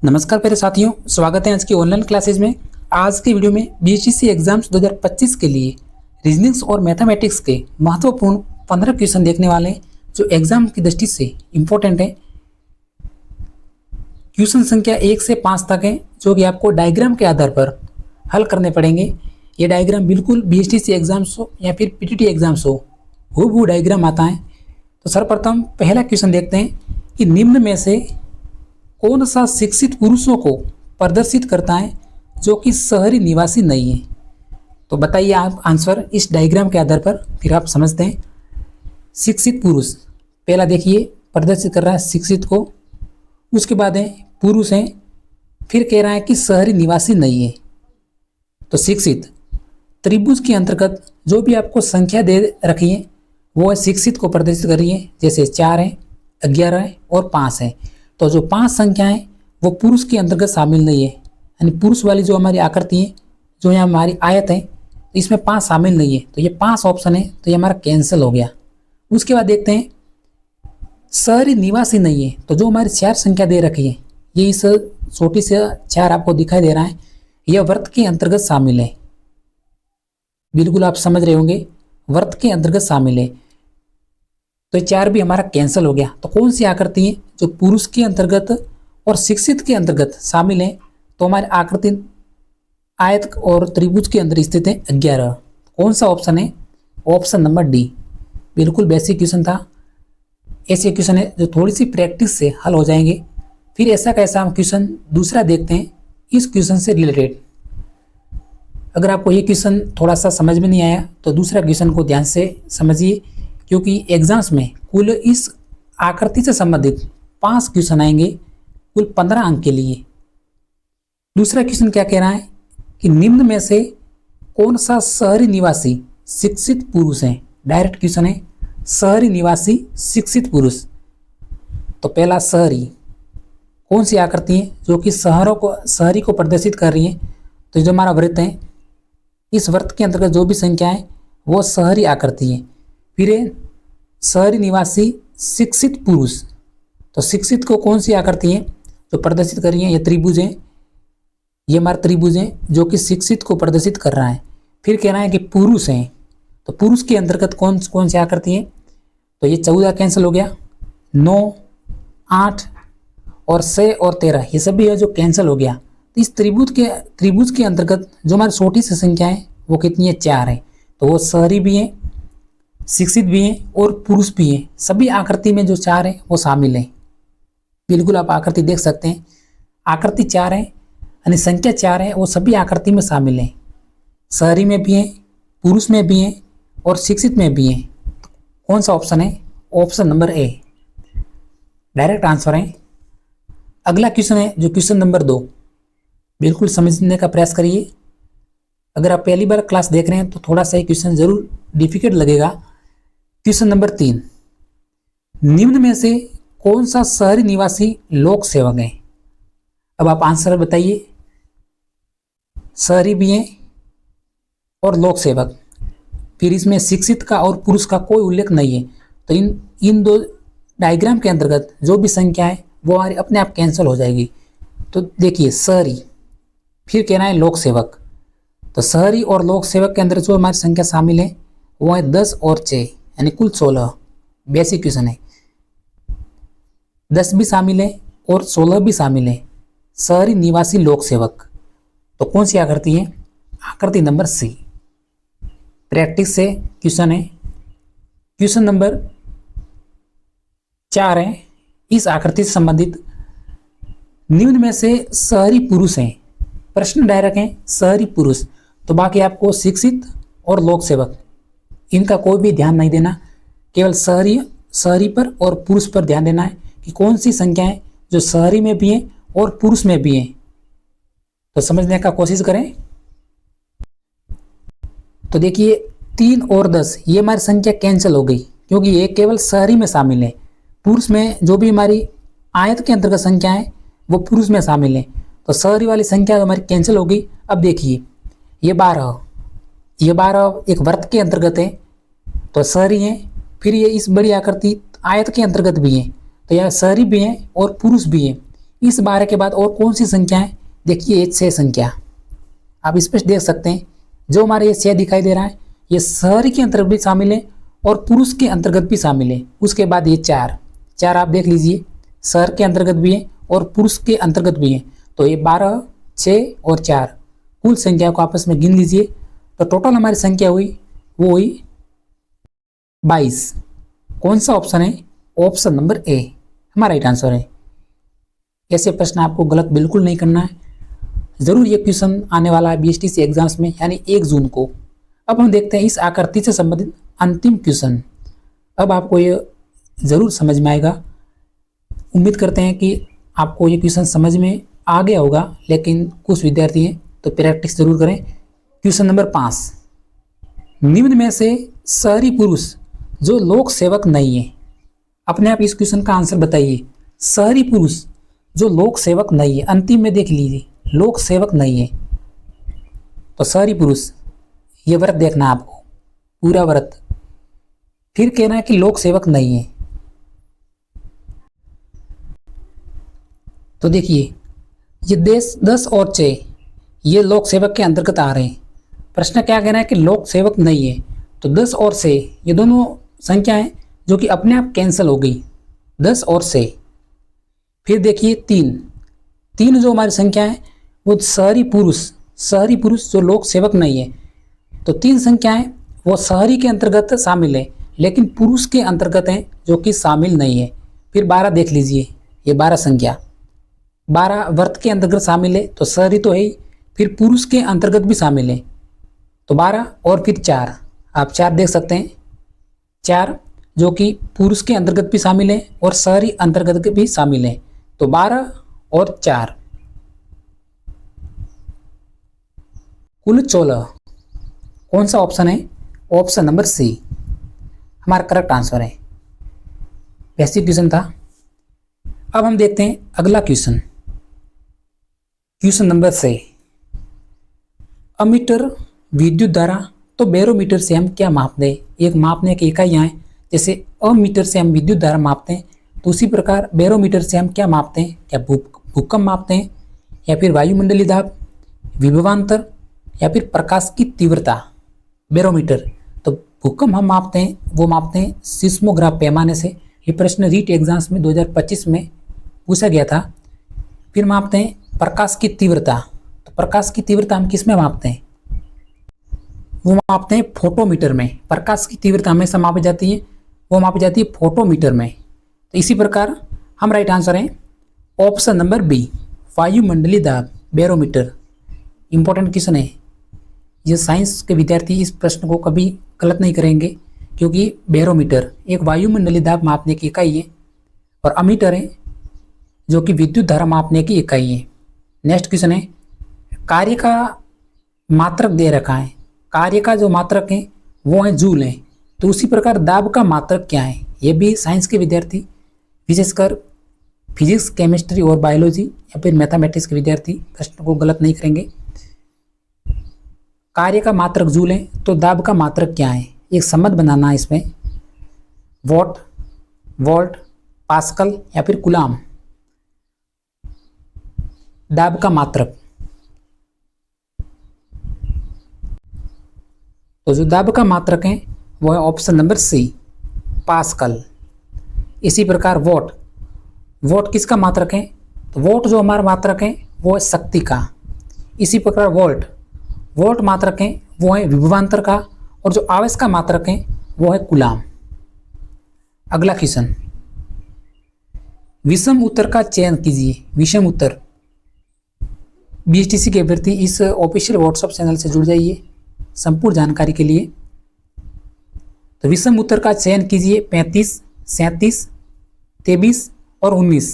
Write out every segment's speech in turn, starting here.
नमस्कार प्यारे साथियों, स्वागत है आज की ऑनलाइन क्लासेज में। आज की वीडियो में बीएचईसी एग्जाम्स 2025 के लिए रीजनिंग्स और मैथमेटिक्स के महत्वपूर्ण 15 क्वेश्चन देखने वाले हैं जो एग्जाम की दृष्टि से इम्पोर्टेंट है। क्वेश्चन संख्या 1 से 5 तक है जो कि आपको डायग्राम के आधार पर हल करने पड़ेंगे। ये डायग्राम बिल्कुल बीएचईसी एग्जाम्स हो या फिर पीटीटी एग्जाम्स हो, हूबहू डायग्राम आता है। तो सर्वप्रथम पहला क्वेश्चन देखते हैं कि निम्न में से कौन सा शिक्षित पुरुषों को प्रदर्शित करता है जो कि शहरी निवासी नहीं है। तो बताइए आप आंसर इस डायग्राम के आधार पर, फिर आप समझते हैं। शिक्षित पुरुष पहला देखिए प्रदर्शित कर रहा है शिक्षित को, उसके बाद है पुरुष है, फिर कह रहा है कि शहरी निवासी नहीं है। तो शिक्षित त्रिभुज के अंतर्गत जो भी आपको संख्या दे रखी है वो है शिक्षित को प्रदर्शित कर रही है, जैसे 4 है, 11 है और 5 है। तो जो 5 संख्याएं वो पुरुष के अंतर्गत शामिल नहीं है, यानी पुरुष वाली जो हमारी आकृति है, जो यहाँ हमारी आयत है, इसमें 5 शामिल नहीं है। तो ये 5 ऑप्शन है, तो ये हमारा कैंसिल हो गया। उसके बाद देखते हैं शहरी निवासी नहीं है। तो जो हमारी 4 संख्या दे रखी है, ये इस छोटी से 4 आपको दिखाई दे रहा है, यह वर्त के अंतर्गत शामिल है। बिल्कुल आप समझ रहे होंगे, वर्त के अंतर्गत शामिल है। तो 4 भी हमारा कैंसिल हो गया। तो कौन सी आकृति है जो पुरुष के अंतर्गत और शिक्षित के अंतर्गत शामिल है? तो हमारी आकृति आयत और त्रिभुज के अंदर स्थित है 11। कौन सा ऑप्शन है? Option number D. बिल्कुल बेसिक क्वेश्चन था। ऐसे क्वेश्चन है जो थोड़ी सी प्रैक्टिस से हल हो जाएंगे। फिर ऐसा कैसा हम क्वेश्चन दूसरा देखते हैं इस क्वेश्चन से रिलेटेड। अगर आपको ये क्वेश्चन थोड़ा सा समझ में नहीं आया तो दूसरा क्वेश्चन को ध्यान से समझिए, क्योंकि एग्जाम्स में कुल इस आकृति से संबंधित 5 क्वेश्चन आएंगे, कुल 15 अंक के लिए। दूसरा क्वेश्चन क्या कह रहा है कि निम्न में से कौन सा शहरी निवासी शिक्षित पुरुष है? डायरेक्ट क्वेश्चन है, शहरी निवासी शिक्षित पुरुष। तो पहला शहरी, कौन सी आकृति है जो कि शहरी को प्रदर्शित कर रही है? तो जो हमारा वृत्त है, इस वृत्त के अंतर्गत जो भी संख्या है वो शहरी आकृति है। फिर शहरी निवासी शिक्षित पुरुष। तो शिक्षित को कौन सी आकृति है जो प्रदर्शित कर रही है? ये त्रिभुज है, ये हमारा त्रिभुज है जो कि शिक्षित को प्रदर्शित कर रहा है। फिर कह रहा है कि पुरुष है, तो पुरुष के अंतर्गत कौन सी आकृति है? तो ये 14 कैंसिल हो गया, 9, 8 और 6 और 13 ये सभी है जो कैंसिल हो गया। तो इस त्रिभुज के अंतर्गत जो हमारी छोटी सी संख्या है वो कितनी है? 4 है। तो वो शहरी भी है, शिक्षित भी हैं और पुरुष भी हैं। सभी आकृति में जो 4 है वो शामिल है। बिल्कुल आप आकृति देख सकते हैं, आकृति 4 है, यानी संख्या 4 है, वो सभी आकृति में शामिल है। शहरी में भी हैं, पुरुष में भी हैं और शिक्षित में भी हैं। कौन सा ऑप्शन है? Option number A direct answer है। अगला क्वेश्चन है जो क्वेश्चन नंबर 2, बिल्कुल समझने का प्रयास करिए। अगर आप पहली बार क्लास देख रहे हैं तो थोड़ा सा ये क्वेश्चन जरूर डिफिकल्ट लगेगा। क्वेश्चन नंबर 3, निम्न में से कौन सा शहरी निवासी लोक सेवक है? अब आप आंसर बताइए। शहरी भी हैं और लोक सेवक, फिर इसमें शिक्षित का और पुरुष का कोई उल्लेख नहीं है। तो इन 2 डायग्राम के अंतर्गत जो भी संख्या है वो हमारी अपने आप कैंसिल हो जाएगी। तो देखिए शहरी, फिर कहना है लोक सेवक। तो शहरी और लोक सेवक के अंदर जो हमारी संख्या शामिल है वो है 10 और 6, यानी कुल 16। बेसिक क्वेश्चन है, 10 भी शामिल है और 16 भी शामिल है। शहरी निवासी लोक सेवक, तो कौन सी आकृति है? आकृति नंबर सी। प्रैक्टिस से क्वेश्चन है। क्वेश्चन नंबर 4 है, इस आकृति से संबंधित निम्न में से शहरी पुरुष हैं। प्रश्न डायरेक्ट है शहरी पुरुष, तो बाकी आपको शिक्षित और लोक सेवक इनका कोई भी ध्यान नहीं देना, केवल शहरी पर और पुरुष पर ध्यान देना है कि कौन सी संख्या है जो शहरी में भी है और पुरुष में भी है। तो समझने का कोशिश करें। तो देखिए 3 और 10 ये हमारी संख्या कैंसिल हो गई, क्योंकि ये केवल शहरी में शामिल है। पुरुष में जो भी हमारी आयत के अंतर्गत संख्या है वो पुरुष में शामिल है। तो शहरी वाली संख्या हमारी कैंसिल हो गई। अब देखिए ये 12 एक वर्त के अंतर्गत है, तो शहरी है। फिर ये इस बड़ी आकृति आयत के अंतर्गत भी है, तो यहाँ शहरी भी हैं और पुरुष भी हैं। इस 12 के बाद और कौन सी संख्या है? देखिए ये 6 संख्या, आप स्पष्ट देख सकते हैं। जो हमारे ये 6 दिखाई दे रहा है ये शहरी के अंतर्गत भी शामिल है और पुरुष के अंतर्गत भी शामिल है। उसके बाद ये 4 आप देख लीजिए, शहर के अंतर्गत भी है और पुरुष के अंतर्गत भी है। तो ये 12, 6 और 4 कुल संख्या को आपस में गिन लीजिए, तो टोटल हमारी संख्या हुई वो हुई 22। कौन सा ऑप्शन है? ऑप्शन नंबर ए हमारा राइट आंसर है। ऐसे प्रश्न आपको गलत बिल्कुल नहीं करना है। जरूर ये क्वेश्चन आने वाला है बीएसटीसी एग्जाम्स में, यानी 1 जून को। अब हम देखते हैं इस आकृति से संबंधित अंतिम क्वेश्चन। अब आपको ये जरूर समझ में आएगा। उम्मीद करते हैं कि आपको ये क्वेश्चन समझ में आ गया होगा, लेकिन कुछ विद्यार्थी हैं तो प्रैक्टिस जरूर करें। क्वेश्चन नंबर 5, निम्न में से शहरी पुरुष जो लोक सेवक नहीं है, अपने आप इस क्वेश्चन का आंसर बताइए। शहरी पुरुष जो लोक सेवक नहीं है, अंतिम में देख लीजिए, लोक सेवक नहीं है। तो शहरी पुरुष, ये व्रत देखना है आपको, पूरा व्रत। फिर कहना है कि लोक सेवक नहीं है। तो देखिए ये 10 और 6 ये लोक सेवक के अंतर्गत आ रहे हैं। प्रश्न क्या कहना है कि लोक सेवक नहीं है। तो 10 और 6 ये दोनों संख्या है जो कि अपने आप कैंसिल हो गई, 10 और 6। फिर देखिए 3 जो हमारी संख्या है वो शहरी पुरुष जो लोक सेवक नहीं है। तो 3 संख्याएं वो शहरी के अंतर्गत शामिल है, लेकिन पुरुष के अंतर्गत हैं जो कि शामिल नहीं है। फिर 12 देख लीजिए, ये 12 संख्या, 12 व्रत के अंतर्गत शामिल है, तो शहरी तो है ही, फिर पुरुष के अंतर्गत भी शामिल है। तो 12 और फिर 4, आप 4 देख सकते हैं, 4 जो कि पुरुष के अंतर्गत भी शामिल है और शहरी अंतर्गत भी शामिल है। तो 12 और 4 कुल 14। कौन सा ऑप्शन है? ऑप्शन नंबर सी हमारा करेक्ट आंसर है। बेसिक क्वेश्चन था। अब हम देखते हैं अगला क्वेश्चन। क्वेश्चन नंबर 6, अमीटर विद्युत धारा। तो बैरोमीटर से हम क्या मापते हैं? एक मापने की इकाइयां हैं। जैसे अमीटर से हम विद्युत धारा मापते हैं, तो उसी प्रकार बैरोमीटर से हम क्या मापते हैं? क्या भूकंप मापते हैं, या फिर वायुमंडलीय दाब, विभवांतर, या फिर प्रकाश की तीव्रता? बैरोमीटर तो भूकंप हम मापते हैं, वो मापते हैं सिस्मोग्राफ पैमाने से। ये प्रश्न रीट एग्जाम्स में 2025 में पूछा गया था। फिर मापते हैं प्रकाश की तीव्रता। तो प्रकाश की तीव्रता हम किस में मापते हैं? वो मापते हैं फोटोमीटर में। प्रकाश की तीव्रता हमेशा मापी जाती है, वो मापी जाती है फोटोमीटर में। तो इसी प्रकार हम राइट आंसर हैं ऑप्शन नंबर बी, वायुमंडलीय दाब, बैरोमीटर। इंपॉर्टेंट क्वेश्चन है ये, साइंस के विद्यार्थी इस प्रश्न को कभी गलत नहीं करेंगे, क्योंकि बैरोमीटर एक वायुमंडलीय दाब मापने की इकाई है और अमीटर है जो कि विद्युत धारा मापने की इकाई है। नेक्स्ट क्वेश्चन है, कार्य का मात्रक दे रखा है। कार्य का जो मात्रक है वो है जूल है। तो उसी प्रकार दाब का मात्रक क्या है? ये भी साइंस के विद्यार्थी, विशेषकर फिजिक्स, केमिस्ट्री और बायोलॉजी या फिर मैथमेटिक्स के विद्यार्थी प्रश्न को गलत नहीं करेंगे। कार्य का मात्रक जूल है, तो दाब का मात्रक क्या है? एक संबंध बनाना है इसमें, वॉट, वोल्ट, पास्कल या फिर कूलाम। दाब का मात्रक, तो जो दाब का मात्रक है वो है ऑप्शन नंबर सी, पास्कल। इसी प्रकार वोट, वोट किसका मात्रक है? तो वोट जो हमारा मात्रक है वो है शक्ति का। इसी प्रकार वोल्ट, वोल्ट मात्रक है वो है विभवांतर का, और जो आवेश का मात्रक है वो है कूलाम। अगला क्वेश्चन, विषम उत्तर का चयन कीजिए। विषम उत्तर, बीएसटीसी के अभ्यर्थी इस ऑफिशियल व्हाट्सएप चैनल से जुड़ जाइए संपूर्ण जानकारी के लिए। तो विषम उत्तर का चयन कीजिए 35, 37, 23 और 19।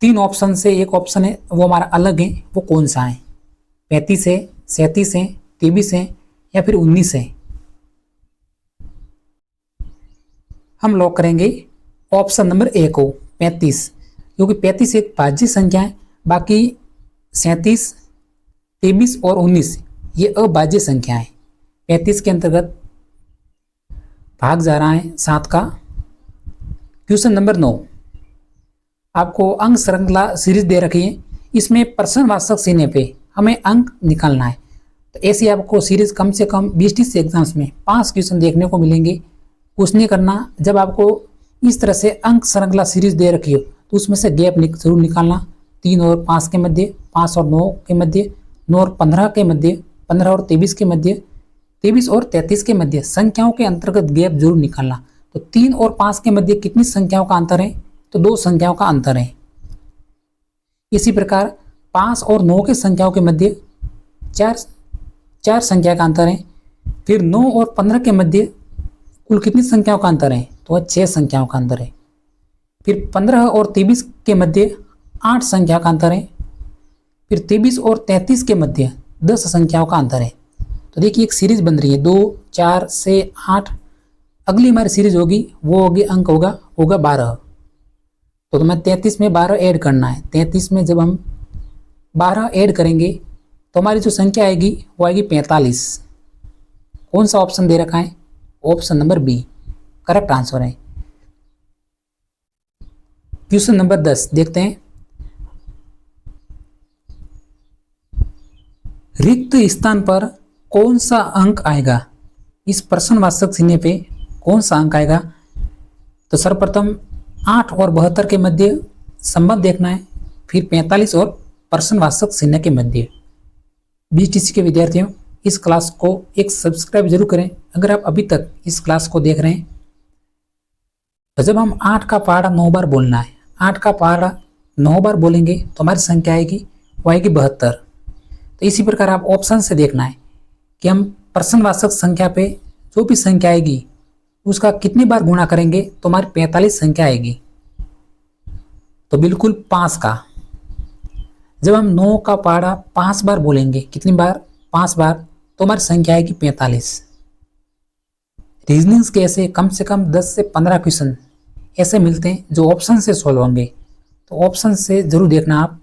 3 ऑप्शन से एक ऑप्शन है वो हमारा अलग है, वो कौन सा है? 35 है, 37 है, 23 है या फिर 19 है? हम लॉक करेंगे ऑप्शन नंबर ए को, 35, क्योंकि 35 एक भाज्य संख्या है, बाकी 37, 23 और 19 ये अभाज्य संख्या है। 35 के अंतर्गत भाग जा रहा है 7 का। क्वेश्चन नंबर 9, आपको अंक श्रृंखला सीरीज दे रखी है, इसमें प्रश्नवाचक चिन्ह पे हमें अंक निकालना है। तो ऐसी आपको सीरीज कम से कम 20 एग्जाम्स में 5 क्वेश्चन देखने को मिलेंगे। कुछ नहीं करना, जब आपको इस तरह से अंक श्रृंखला सीरीज दे रखी हो तो उसमें से गैप जरूर निकालना। 3 और 5 के मध्य, 5 और 9 के मध्य, 9 और 15 के मध्य, 15 और 23 के मध्य, 23 और 33 के मध्य संख्याओं के अंतर्गत गैप जरूर निकालना। तो 3 और 5 के मध्य कितनी संख्याओं का अंतर है? तो 2 संख्याओं का अंतर है। इसी प्रकार 5 और 9 के संख्याओं के मध्य चार संख्या का अंतर है। फिर 9 और 15 के मध्य कुल कितनी संख्याओं का अंतर है? तो 6 संख्याओं का अंतर है। फिर 15 और 23 के मध्य 8 संख्या का अंतर है। फिर 23 और 33 के मध्य 10 संख्याओं का अंतर है। तो देखिए एक सीरीज बन रही है 2, 4 से 8। अगली हमारी सीरीज होगी वो होगी अंक होगा 12। तो मैं 33 में 12 ऐड करना है। 33 में जब हम 12 ऐड करेंगे तो हमारी जो संख्या आएगी वो आएगी 45। कौन सा ऑप्शन दे रखा है? Option number B correct answer है। क्वेश्चन नंबर 10 देखते हैं। रिक्त स्थान पर कौन सा अंक आएगा? इस प्रश्नवाचक चिन्ह पे कौन सा अंक आएगा? तो सर्वप्रथम 8 और 72 के मध्य संबंध देखना है। फिर 45 और प्रश्नवाचक चिन्ह के मध्य। बीटीसी के विद्यार्थियों, इस क्लास को एक सब्सक्राइब जरूर करें अगर आप अभी तक इस क्लास को देख रहे हैं। तो जब हम 8 का पहाड़ा 9 बार बोलना है, 8 का पहाड़ा 9 बार बोलेंगे तो हमारी संख्या आएगी वो आएगी 72। तो इसी प्रकार आप ऑप्शन से देखना है कि हम प्रश्नवाचक संख्या पे जो भी संख्या आएगी उसका कितनी बार गुणा करेंगे तो हमारी 45 संख्या आएगी। तो बिल्कुल 5 का। जब हम 9 का पहाड़ा 5 बार बोलेंगे, कितनी बार? 5 बार, तो हमारी संख्या आएगी 45। रीजनिंग्स के ऐसे कम से कम 10 से 15 क्वेश्चन ऐसे मिलते हैं जो ऑप्शन से सॉल्व होंगे। तो ऑप्शन से जरूर देखना आप।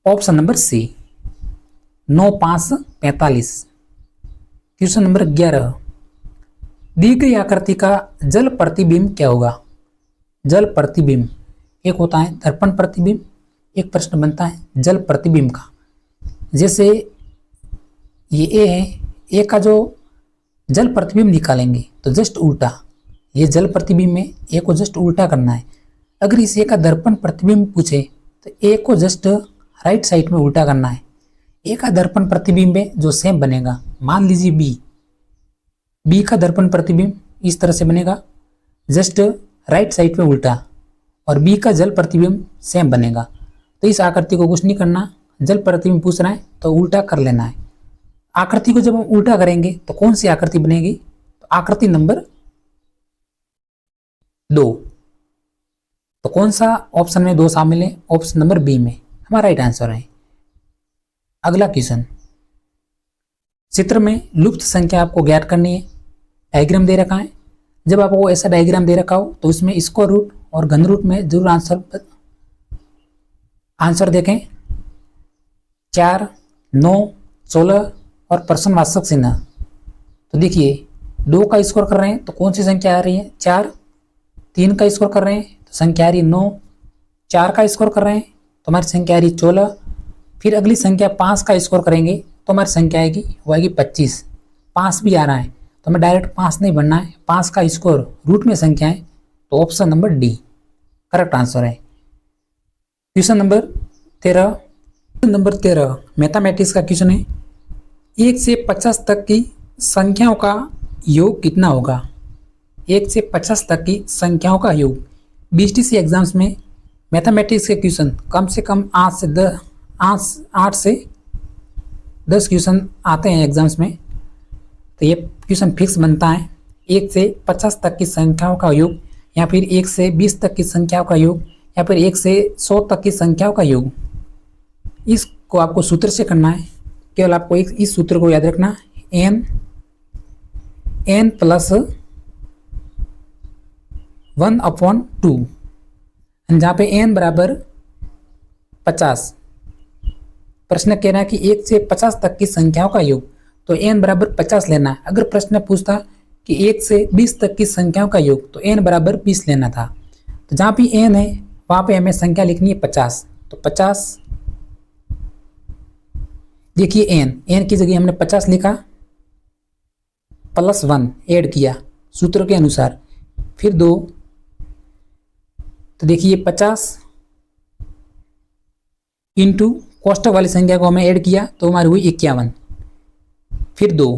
Option number C 9, 5, 45। Question number 11। दी गई आकृति का जल प्रतिबिंब क्या होगा? जल प्रतिबिंब एक होता है दर्पण प्रतिबिंब, एक प्रश्न बनता है जल प्रतिबिंब का। जैसे ये ए है, ए का जो जल प्रतिबिंब निकालेंगे तो जस्ट उल्टा, ये जल प्रतिबिंब में ए को जस्ट उल्टा करना है। अगर इस ए का दर्पण प्रतिबिंब पूछे तो ए को जस्ट राइट साइड में उल्टा करना है। ए का दर्पण प्रतिबिंब है जो सेम बनेगा। मान लीजिए बी का दर्पण प्रतिबिंब इस तरह से बनेगा, जस्ट राइट साइड में उल्टा, और बी का जल प्रतिबिंब सेम बनेगा। तो इस आकृति को कुछ नहीं करना, जल प्रतिबिंब पूछ रहा है तो उल्टा कर लेना है। आकृति को जब हम उल्टा करेंगे तो कौन सी आकृति बनेगी? तो आकृति नंबर 2। तो कौन सा ऑप्शन में 2 शामिल है? ऑप्शन नंबर बी में हमारा राइट आंसर है। अगला क्वेश्चन, चित्र में लुप्त संख्या आपको ज्ञात करनी है। डायग्राम दे रखा है। जब आपको ऐसा डायग्राम दे रखा हो तो इसमें स्क्वायर रूट और घन रूट में जरूर आंसर देखें। 4, 9, 16 और प्रश्नवाचक चिन्ह। तो देखिए 2 का स्कोर कर रहे हैं तो कौन सी संख्या आ रही है? 4। 3 का स्कोर कर रहे हैं तो संख्या आ रही है 9। 4 का स्कोर कर रहे हैं तो हमारी संख्या आ रही है 14। फिर अगली संख्या 5 का स्कोर करेंगे तो हमारी संख्या आएगी वो आएगी 25। 5 भी आ रहा है तो हमें डायरेक्ट 5 नहीं बनना है, 5 का स्कोर रूट में संख्या है। तो option number D correct answer है। क्वेश्चन नंबर 13 मैथमेटिक्स का क्वेश्चन है। 1 से 50 तक की संख्याओं का योग कितना होगा? 1 से 50 तक की संख्याओं का योग। बीटीसी एग्जाम्स में मैथमेटिक्स के क्वेश्चन कम से कम 8 से 10 क्वेश्चन आते हैं एग्जाम्स में। तो ये क्वेश्चन फिक्स बनता है। 1 से 50 तक की संख्याओं का योग, या फिर 1 से 20 तक की संख्याओं का योग, या फिर 1 से 100 तक की संख्याओं का योग। इसको आपको सूत्र से करना है। केवल आपको इस सूत्र को याद रखना, n प्लस 1/2, जहाँ पे n बराबर 50। प्रश्न कह रहा है कि 1 से 50 तक की संख्याओं का योग, तो n बराबर 50 लेना है। अगर प्रश्न पूछता कि 1 से 20 तक की संख्याओं का योग तो n बराबर 20 लेना था। तो जहाँ भी n है वहाँ पे हमें संख्या लिखनी है 50। तो 50, देखिए एन की जगह हमने 50 लिखा, +1 ऐड किया सूत्र के अनुसार, फिर 2, तो देखिए 50 इंटू कोष्टक वाली संख्या को हमें ऐड किया तो हमारी हुई 51, फिर 2।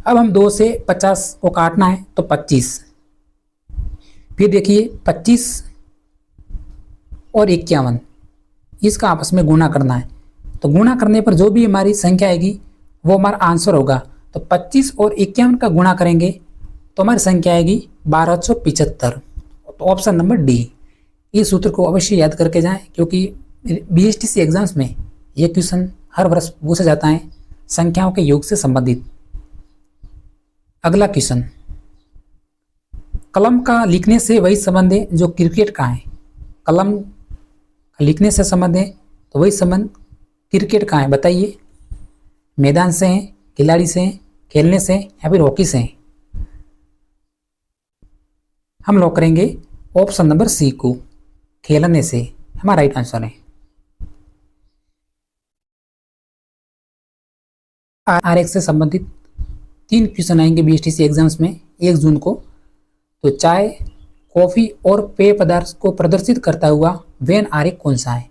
अब हम 2 से 50 को काटना है तो 25, फिर देखिए 25 और 51 इसका आपस में गुणा करना है। तो गुणा करने पर जो भी हमारी संख्या आएगी वो हमारा आंसर होगा। तो 25 और 51 का गुणा करेंगे तो हमारी संख्या आएगी 1275। तो ऑप्शन नंबर डी, इस सूत्र को अवश्य याद करके जाएं, क्योंकि बीएसटीसी एग्जाम्स में ये क्वेश्चन हर वर्ष पूछा जाता है संख्याओं के योग से संबंधित। अगला क्वेश्चन, कलम का लिखने से वही संबंध है जो क्रिकेट का है। कलम का लिखने से संबंध है तो वही संबंध क्रिकेट का है, बताइए। मैदान से है, खिलाड़ी से है, खेलने से या फिर हॉकी से है। हम लॉक करेंगे ऑप्शन नंबर सी को, खेलने से हमारा राइट आंसर है। आरएक्स से संबंधित 3 क्वेश्चन आएंगे बीएसटीसी एग्जाम्स में 1 जून को। तो चाय, कॉफी और पेय पदार्थ को प्रदर्शित करता हुआ वेन आरेख कौन सा है।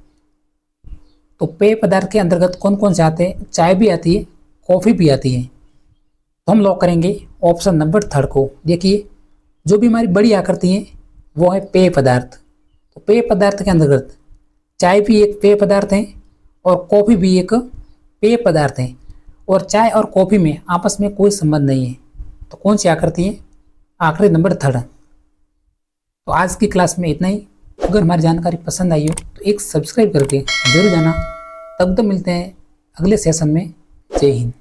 तो पेय पदार्थ के अंतर्गत कौन कौन से आते हैं, चाय भी आती है, कॉफी भी आती है। तो हम लॉक करेंगे ऑप्शन नंबर 3 को। देखिए जो भी हमारी बड़ी आकृति है वो है पेय पदार्थ। तो पेय पदार्थ के अंतर्गत चाय भी एक पेय पदार्थ है और कॉफी भी एक पेय पदार्थ है, और चाय और कॉफी में आपस में कोई संबंध नहीं है। तो कौन सी आकृति है, आकृति नंबर 3। तो आज की क्लास में इतना ही। अगर हमारी जानकारी पसंद आई हो तो एक सब्सक्राइब करके जरूर जाना। तब तो मिलते हैं अगले सेशन में। जय हिंद।